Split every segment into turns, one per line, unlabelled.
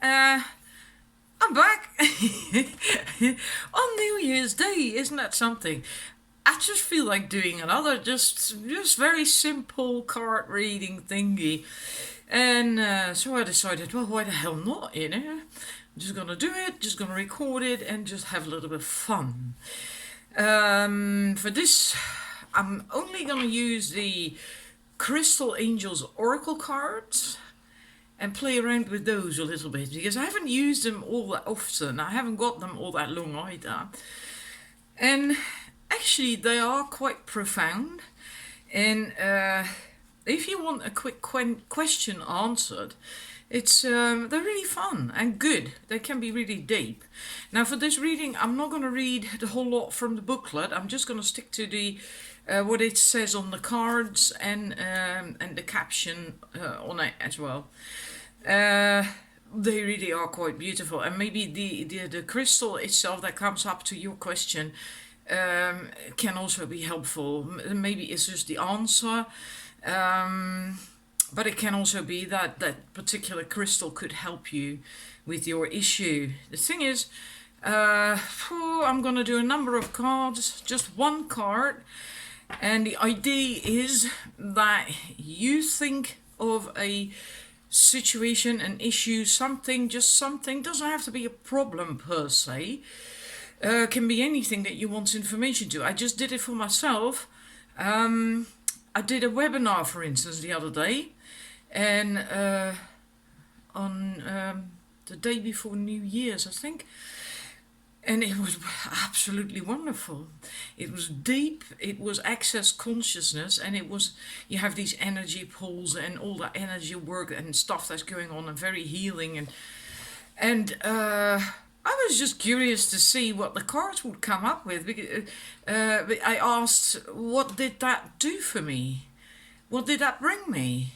I'm back on New Year's Day. Isn't that something? I just feel like doing another just very simple card reading thingy, and so I decided, well, why the hell not? I'm just gonna do it, just gonna record it, and just have a little bit of fun. For this, I'm only gonna use the Crystal Angels Oracle cards and play around with those a little bit because I haven't used them all that often. I haven't got them all that long either. And actually, they are quite profound. And if you want a quick question answered, they're really fun and good. They can be really deep. Now, for this reading, I'm not going to read the whole lot from the booklet. I'm just going to stick to the what it says on the cards and the caption on it as well. They really are quite beautiful, and maybe the crystal itself that comes up to your question can also be helpful. Maybe it's just the answer, but it can also be that that particular crystal could help you with your issue. The thing is, I'm gonna do a number of cards, just one card, and the idea is that you think of a situation, an issue, something, just something. Doesn't have to be a problem per se. Can be anything that you want information to. I just did it for myself. I did a webinar, for instance, the other day, and on the day before New Year's, I think. And it was absolutely wonderful. It was deep, it was access consciousness, and it was, you have these energy pools and all that energy work and stuff that's going on and very healing. And I was just curious to see what the cards would come up with. Because, I asked, what did that do for me? What did that bring me?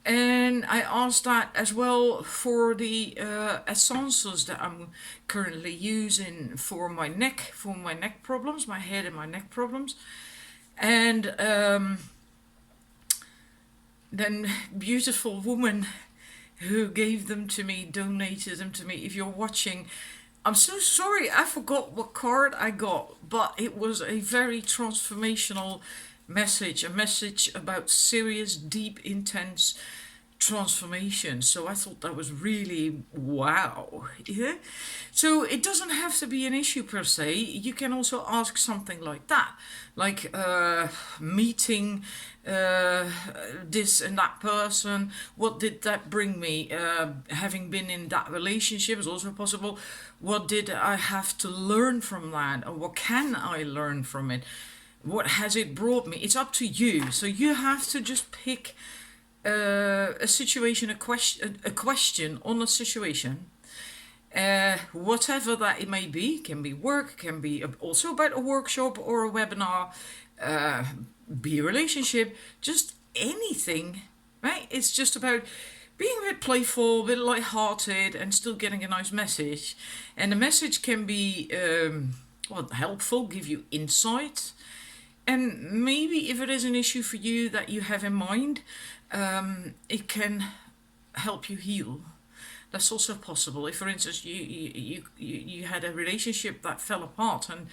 And I asked that as well for the essences that I'm currently using for my neck problems, my head and my neck problems. And then beautiful woman who gave them to me, donated them to me. If you're watching, I'm so sorry, I forgot what card I got, but it was a very transformational message, a message about serious, deep, intense transformation. So I thought that was really wow. Yeah. So it doesn't have to be an issue per se. You can also ask something like that, like meeting this and that person. What did that bring me? Having been in that relationship is also possible. What did I have to learn from that, or what can I learn from it? What has it brought me? It's up to you. So you have to just pick a situation, a question on a situation, whatever that it may be. Can be work, can be also about a workshop or a webinar, be a relationship, just anything, right? It's just about being a bit playful, a bit light-hearted, and still getting a nice message. And the message can be helpful, give you insight. And maybe if it is an issue for you that you have in mind, it can help you heal. That's also possible. If, for instance, you had a relationship that fell apart and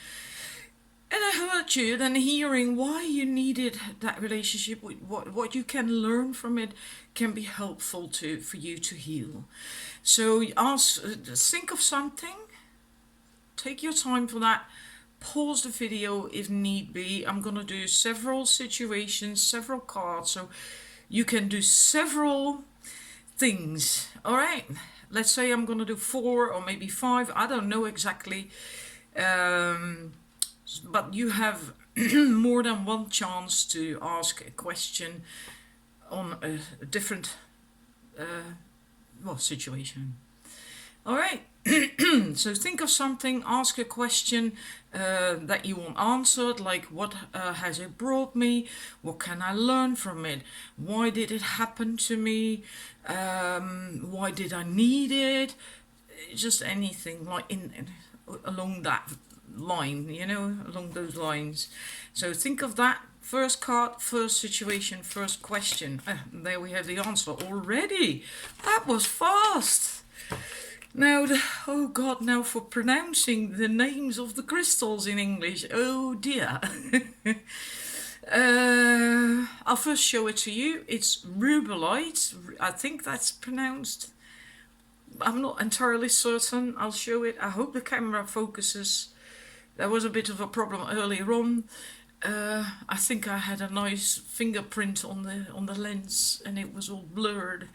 it hurt you, then hearing why you needed that relationship, what you can learn from it, can be helpful for you to heal. So think of something, take your time for that. Pause the video if need be. I'm going to do several situations, several cards, so you can do several things. All right, let's say I'm going to do 4 or maybe 5. I don't know exactly. But you have more than one chance to ask a question on a different situation. All right. So think of something, ask a question that you want answered, like what has it brought me? What can I learn from it? Why did it happen to me? Why did I need it? Just anything like along that line, along those lines. So think of that. First card, first situation, first question. There we have the answer already. That was fast. Now, oh God, now for pronouncing the names of the crystals in English. Oh dear. I'll first show it to you. It's rubellite. I think that's pronounced. I'm not entirely certain. I'll show it. I hope the camera focuses. There was a bit of a problem earlier on. I think I had a nice fingerprint on the lens and it was all blurred.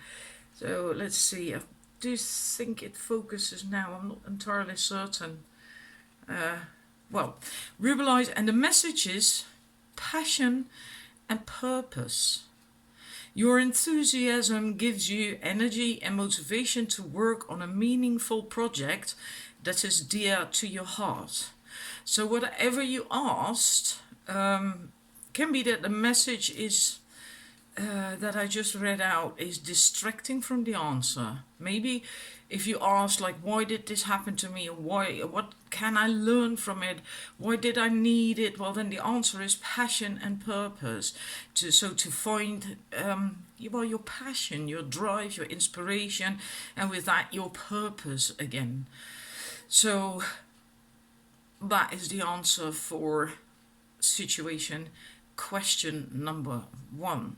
So let's see. I do think it focuses now. I'm not entirely certain. Well, rubellite, and the message is passion and purpose. Your enthusiasm gives you energy and motivation to work on a meaningful project that is dear to your heart. So whatever you asked, can be that the message is that I just read out is distracting from the answer. Maybe if you ask like, why did this happen to me? What can I learn from it? Why did I need it? Well, then the answer is passion and purpose. To find your passion, your drive, your inspiration, and with that your purpose again. So that is the answer for situation question number 1.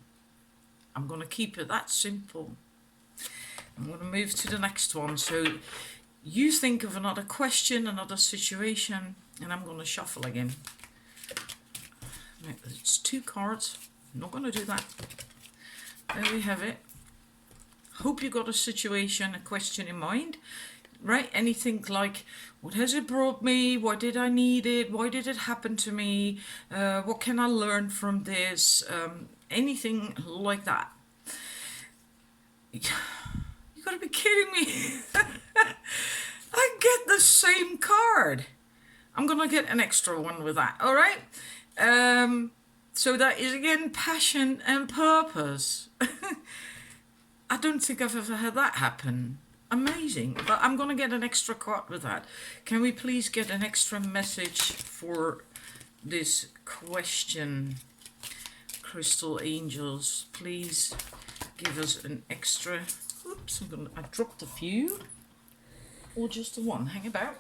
I'm going to keep it that simple. I'm going to move to the next one. So you think of another question, another situation, and I'm going to shuffle again. It's 2 cards. I'm not going to do that. There we have it. Hope you got a situation, a question in mind. Right? Anything like, what has it brought me? Why did I need it? Why did it happen to me? What can I learn from this? Anything like that. You gotta be kidding me. I get the same card. I'm gonna get an extra one with that. All right. So that is again passion and purpose. I don't think I've ever had that happen. Amazing. But I'm going to get an extra card with that. Can we please get an extra message for this question? Crystal Angels, please give us an extra. Oops, I dropped a few. Or just the one. Hang about.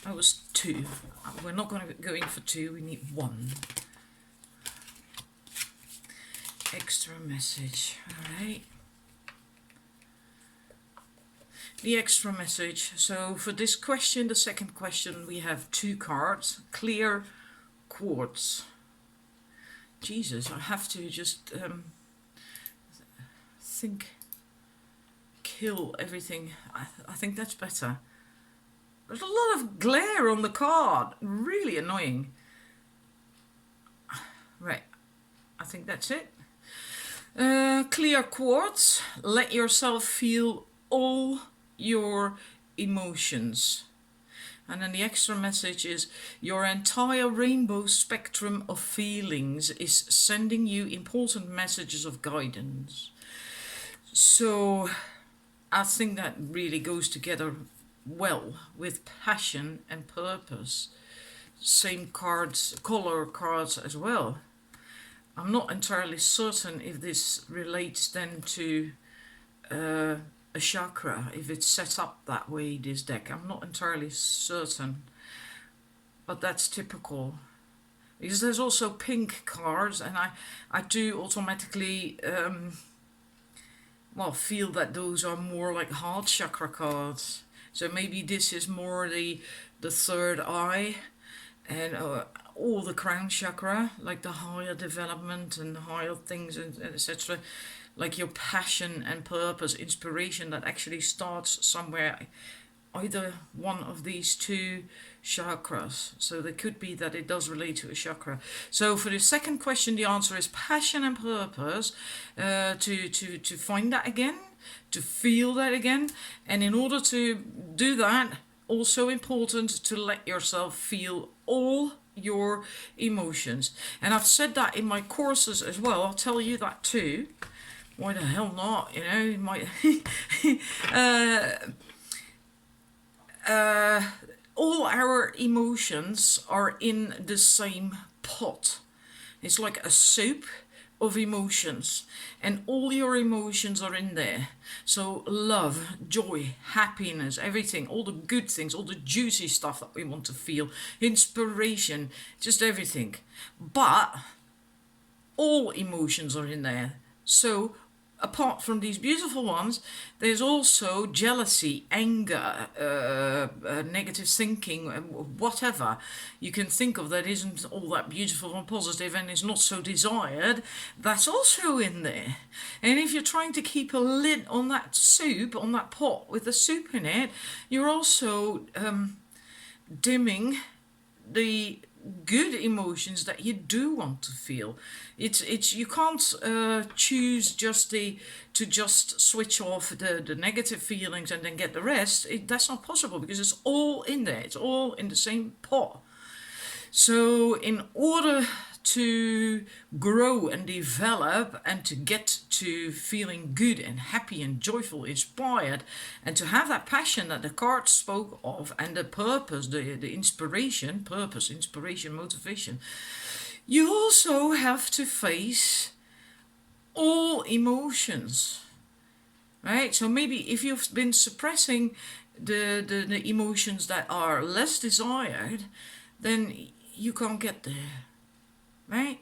That was 2. We're not going to go in for 2. We need 1. Extra message. Alright. The extra message. So for this question, the second question, we have 2 cards. Clear quartz. Jesus, I have to just kill everything. I think that's better. There's a lot of glare on the card. Really annoying. Right. I think that's it. Clear quartz. Let yourself feel all your emotions. And then the extra message is, your entire rainbow spectrum of feelings is sending you important messages of guidance. So I think that really goes together well with passion and purpose. Same cards, color cards as well. I'm not entirely certain if this relates then to a chakra, if it's set up that way, this deck. I'm not entirely certain, but that's typical. Because there's also pink cards, and I do automatically feel that those are more like heart chakra cards. So maybe this is more the third eye, and all the crown chakra, like the higher development and higher things, and etc. Like your passion and purpose, inspiration that actually starts somewhere, either one of these 2 chakras. So there could be that it does relate to a chakra. So for the second question, the answer is passion and purpose. To find that again, to feel that again, and in order to do that, also important to let yourself feel all your emotions. And I've said that in my courses as well. I'll tell you that too. Why the hell not? You know, you might. All our emotions are in the same pot. It's like a soup, of emotions, and all your emotions are in there. So love, joy, happiness, everything, all the good things, all the juicy stuff that we want to feel, inspiration, just everything. But all emotions are in there. So apart from these beautiful ones, there's also jealousy, anger, negative thinking, whatever you can think of that isn't all that beautiful and positive and is not so desired. That's also in there. And if you're trying to keep a lid on that soup, on that pot with the soup in it, you're also dimming the good emotions that you do want to feel. It's you can't choose just to just switch off the negative feelings and then get the rest. That's not possible because it's all in there. It's all in the same pot. So in order to grow and develop and to get to feeling good and happy and joyful, inspired, and to have that passion that the card spoke of, and the purpose, the inspiration, purpose, inspiration, motivation, you also have to face all emotions, right? So maybe if you've been suppressing the emotions that are less desired, then you can't get there, right?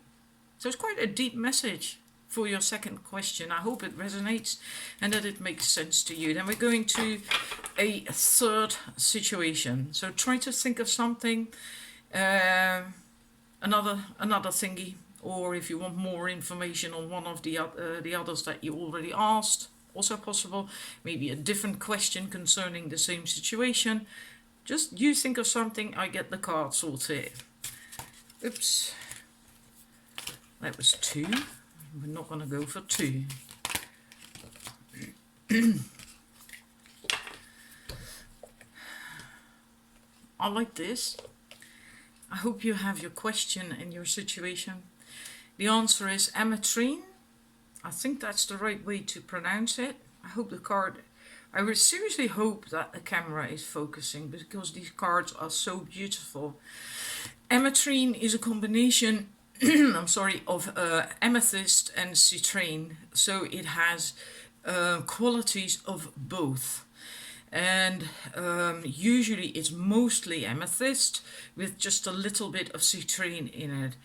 So it's quite a deep message for your second question. I hope it resonates and that it makes sense to you. Then we're going to a third situation. So try to think of something, another thingy, or if you want more information on one of the others that you already asked, also possible. Maybe a different question concerning the same situation. Just you think of something, I get the card sorted. Oops. That was 2. We're not going to go for 2. I like this. I hope you have your question and your situation. The answer is ametrine. I think that's the right way to pronounce it. I hope the card... I would seriously hope that the camera is focusing because these cards are so beautiful. Ametrine is a combination of amethyst and citrine. So it has qualities of both. And usually it's mostly amethyst with just a little bit of citrine in it.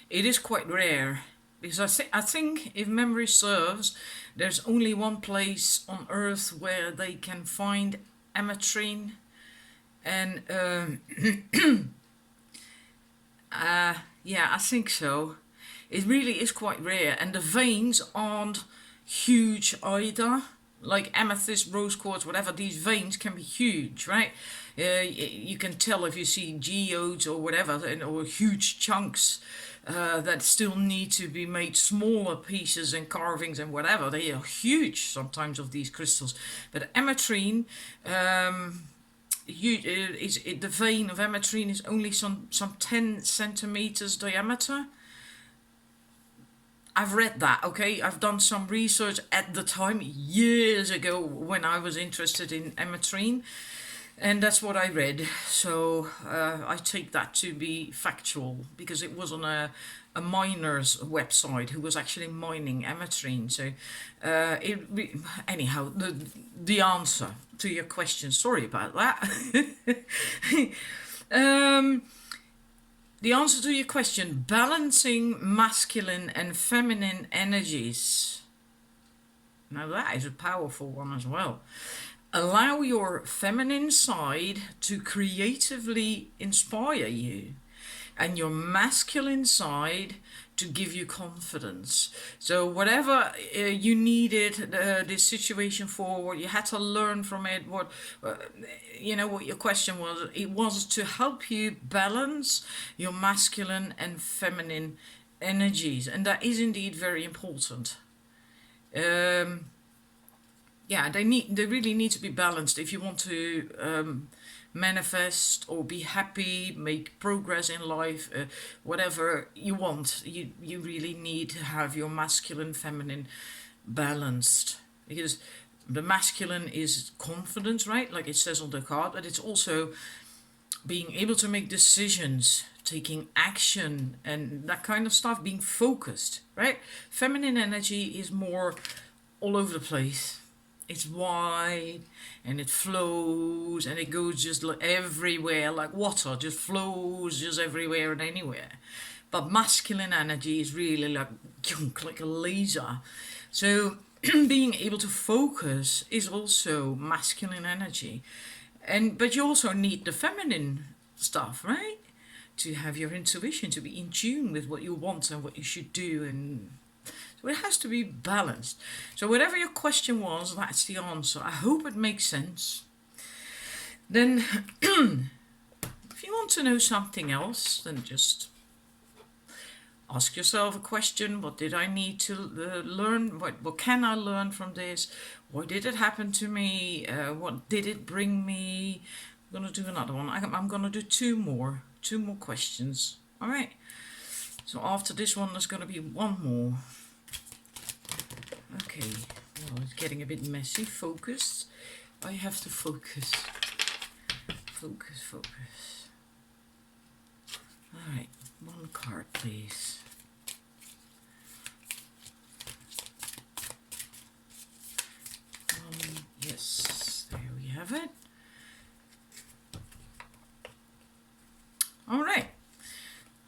It is quite rare because I think if memory serves, there's only one place on earth where they can find ametrine. And yeah, I think so. It really is quite rare, and the veins aren't huge either. Like amethyst, rose quartz, whatever, these veins can be huge, right? You can tell if you see geodes or whatever, or huge chunks that still need to be made smaller pieces and carvings and whatever. They are huge sometimes of these crystals. But ametrine... the vein of ametrine is only some 10 centimeters diameter. I've read that, okay? I've done some research at the time, years ago, when I was interested in ametrine. And that's what I read. So I take that to be factual because it was on a miner's website who was actually mining ametrine. So anyhow, the answer to your question, sorry about that. The answer to your question, balancing masculine and feminine energies. Now that is a powerful one as well. Allow your feminine side to creatively inspire you and your masculine side to give you confidence. So whatever you needed this situation for, what you had to learn from it, what what your question was, it was to help you balance your masculine and feminine energies, and that is indeed very important. Yeah, they really need to be balanced if you want to manifest or be happy, make progress in life, whatever you want. You really need to have your masculine, feminine balanced, because the masculine is confidence, right? Like it says on the card, but it's also being able to make decisions, taking action and that kind of stuff, being focused, right? Feminine energy is more all over the place. It's wide and it flows and it goes just like everywhere, like water, just flows just everywhere and anywhere. But masculine energy is really like a laser. So being able to focus is also masculine energy. But you also need the feminine stuff, right? To have your intuition, to be in tune with what you want and what you should do, and so it has to be balanced. So whatever your question was, that's the answer. I hope it makes sense. Then if you want to know something else, then just ask yourself a question. What did I need to learn? What can I learn from this? Why did it happen to me? What did it bring me? I'm going to do another one. I'm going to do two more questions. All right. So after this one, there's going to be one more. Okay. Well, it's getting a bit messy. Focus. I have to focus. Focus. All right. One card, please. Yes, there we have it. All right.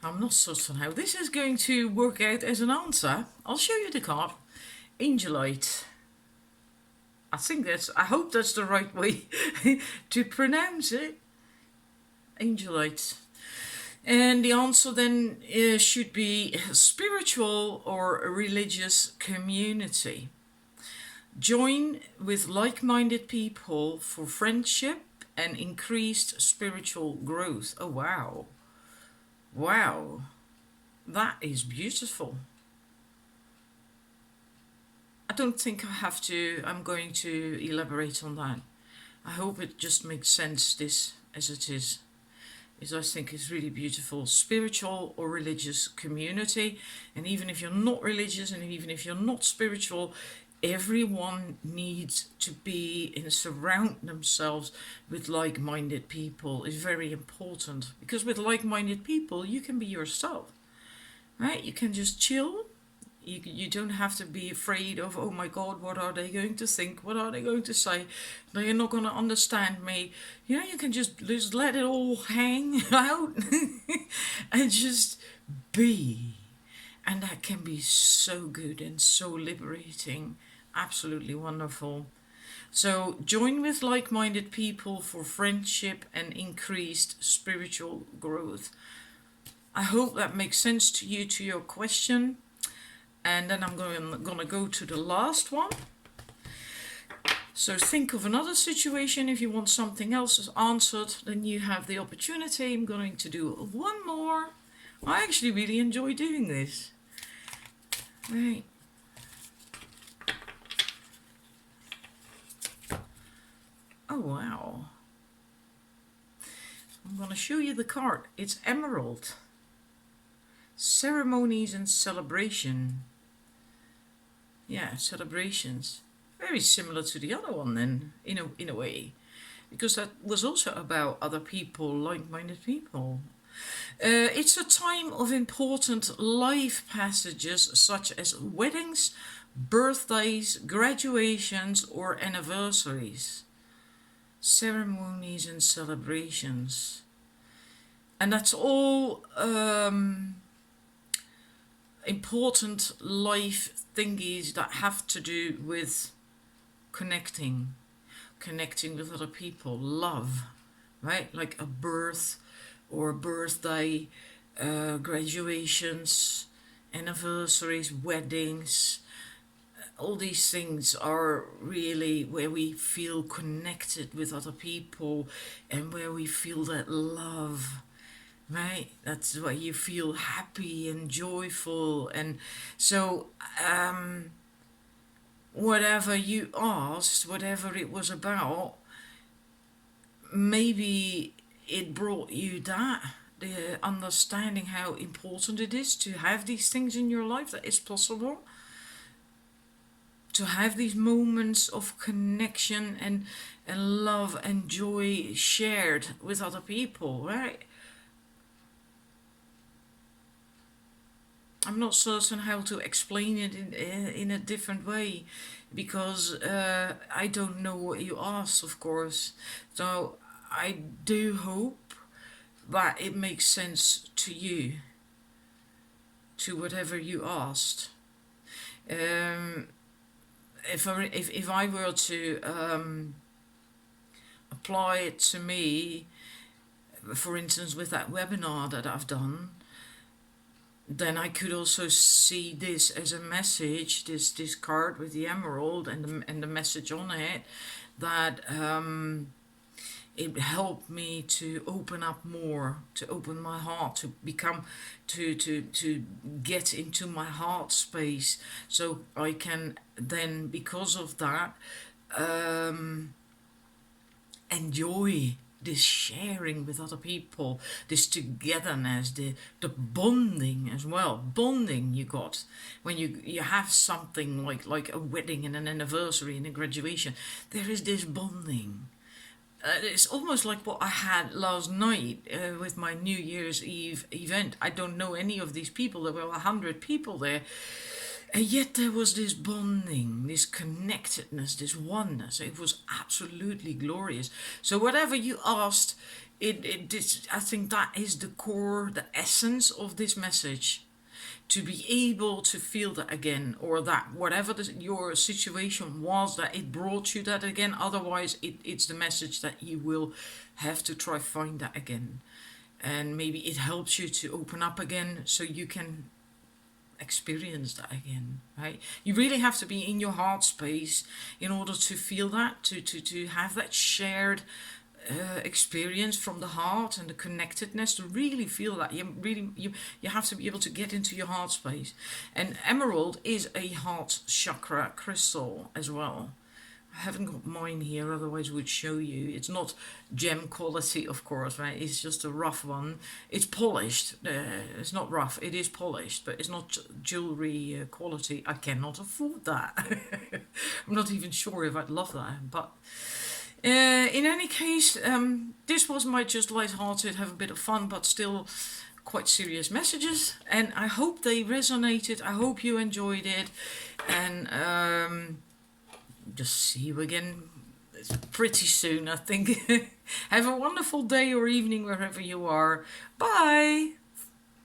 I'm not so certain how this is going to work out as an answer. I'll show you the card. Angelite. I hope that's the right way to pronounce it. Angelite. And the answer then should be spiritual or religious community. Join with like-minded people for friendship and increased spiritual growth. Oh, wow. Wow. That is beautiful. I don't think I'm going to elaborate on that. I hope it just makes sense this as it is. I think it's really beautiful. Spiritual or religious community. And even if you're not religious and even if you're not spiritual, everyone needs to be and surround themselves with like-minded people is very important. Because with like-minded people, you can be yourself. Right? You can just chill. You don't have to be afraid of, oh my God, what are they going to think? What are they going to say? They're not going to understand me. You can just let it all hang out and just be. And that can be so good and so liberating. Absolutely wonderful. So join with like-minded people for friendship and increased spiritual growth. I hope that makes sense to you, to your question. And then I'm going to go to the last one. So think of another situation. If you want something else answered, then you have the opportunity. I'm going to do one more. I actually really enjoy doing this. Right. Oh, wow. I'm going to show you the card. It's Emerald. Ceremonies and celebration. Yeah, celebrations. Very similar to the other one then, in a way. Because that was also about other people, like-minded people. It's a time of important life passages such as weddings, birthdays, graduations, or anniversaries. Ceremonies and celebrations. And that's all important life thingies that have to do with connecting with other people, love, right? Like a birth or a birthday, graduations, anniversaries, weddings. All these things are really where we feel connected with other people and where we feel that love. Right, that's why you feel happy and joyful. And so whatever you asked, whatever it was about, maybe it brought you that, the understanding how important it is to have these things in your life, that it's possible to have these moments of connection and love and joy shared with other people, right? I'm not certain how to explain it in a different way, because I don't know what you asked, of course. So I do hope that it makes sense to you, to whatever you asked. Um, if I were to apply it to me, for instance, with that webinar that I've done, then I could also see this as a message, this card with the emerald and the message on it, that it helped me to open up more, to open my heart, to become, to get into my heart space, so I can then, because of that, um, enjoy this sharing with other people, this togetherness, the bonding as well. Bonding you got when you have something like a wedding and an anniversary and a graduation. There is this bonding. It's almost like what I had last night with my New Year's Eve event. I don't know any of these people. There were 100 people there. And yet there was this bonding, this connectedness, this oneness. It was absolutely glorious. So whatever you asked, I think that is the core, the essence of this message. To be able to feel that again, or that whatever your situation was, that it brought you that again. Otherwise, it's the message that you will have to try find that again. And maybe it helps you to open up again so you can experience that again, right? You really have to be in your heart space in order to feel that, to have that shared experience from the heart and the connectedness, to really feel that. You have to be able to get into your heart space. And emerald is a heart chakra crystal as well. I haven't got mine here, otherwise I would show you. It's not gem quality, of course, right? It's just a rough one. It's polished. It's not rough. It is polished, but it's not jewelry quality. I cannot afford that. I'm not even sure if I'd love that. But in any case, this was my just light-hearted, have a bit of fun, but still quite serious messages. And I hope they resonated. I hope you enjoyed it. And just see you again pretty soon, I think. Have a wonderful day or evening wherever you are. Bye!